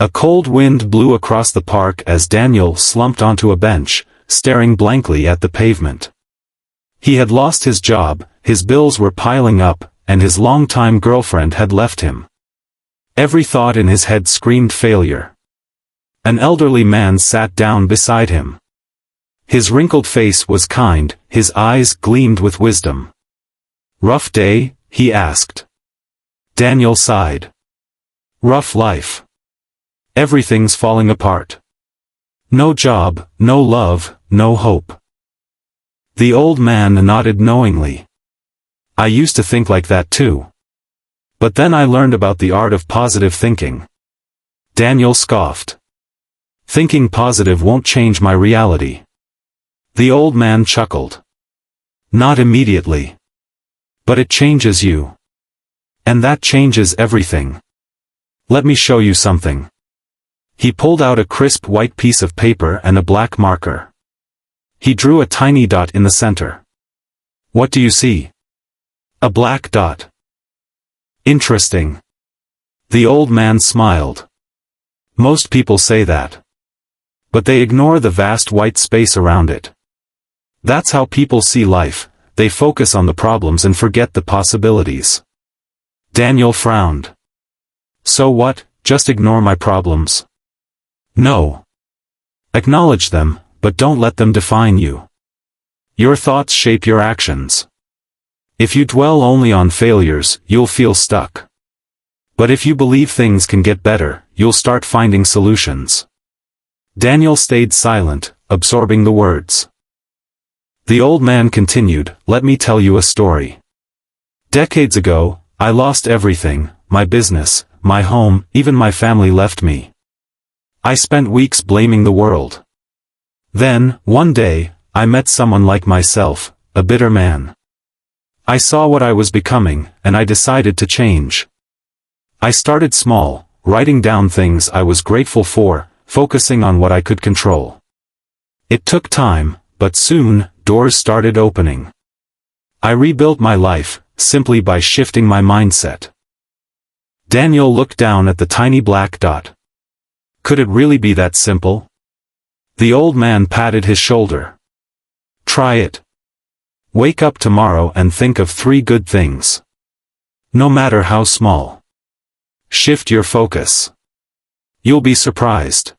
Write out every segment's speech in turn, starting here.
A cold wind blew across the park as Daniel slumped onto a bench, staring blankly at the pavement. He had lost his job, his bills were piling up, and his longtime girlfriend had left him. Every thought in his head screamed failure. An elderly man sat down beside him. His wrinkled face was kind, his eyes gleamed with wisdom. "Rough day?" he asked. Daniel sighed. "Rough life. Everything's falling apart. No job, no love, no hope." The old man nodded knowingly. "I used to think like that too. But then I learned about the art of positive thinking." Daniel scoffed. "Thinking positive won't change my reality." The old man chuckled. "Not immediately. But it changes you. And that changes everything. Let me show you something." He pulled out a crisp white piece of paper and a black marker. He drew a tiny dot in the center. "What do you see?" "A black dot." "Interesting." The old man smiled. "Most people say that. But they ignore the vast white space around it. That's how people see life, they focus on the problems and forget the possibilities." Daniel frowned. "So what, just ignore my problems?" "No. Acknowledge them, but don't let them define you. Your thoughts shape your actions. If you dwell only on failures, you'll feel stuck. But if you believe things can get better, you'll start finding solutions." Daniel stayed silent, absorbing the words. The old man continued, "Let me tell you a story. Decades ago, I lost everything, my business, my home, even my family left me. I spent weeks blaming the world. Then, one day, I met someone like myself, a bitter man. I saw what I was becoming, and I decided to change. I started small, writing down things I was grateful for, focusing on what I could control. It took time, but soon, doors started opening. I rebuilt my life, simply by shifting my mindset." Daniel looked down at the tiny black dot. Could it really be that simple? The old man patted his shoulder. "Try it. Wake up tomorrow and think of 3 good things. No matter how small. Shift your focus. You'll be surprised."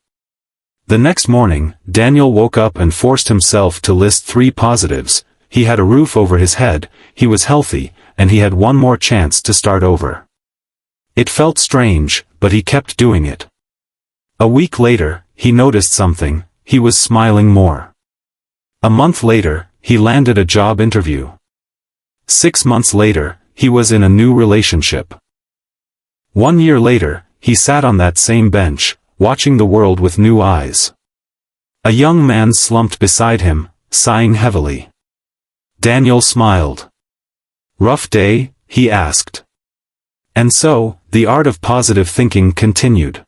The next morning, Daniel woke up and forced himself to list 3 positives. He had a roof over his head, he was healthy, and he had one more chance to start over. It felt strange, but he kept doing it. A week later, he noticed something, he was smiling more. A month later, he landed a job interview. 6 months later, he was in a new relationship. 1 year later, he sat on that same bench, watching the world with new eyes. A young man slumped beside him, sighing heavily. Daniel smiled. "Rough day?" he asked. And so, the art of positive thinking continued.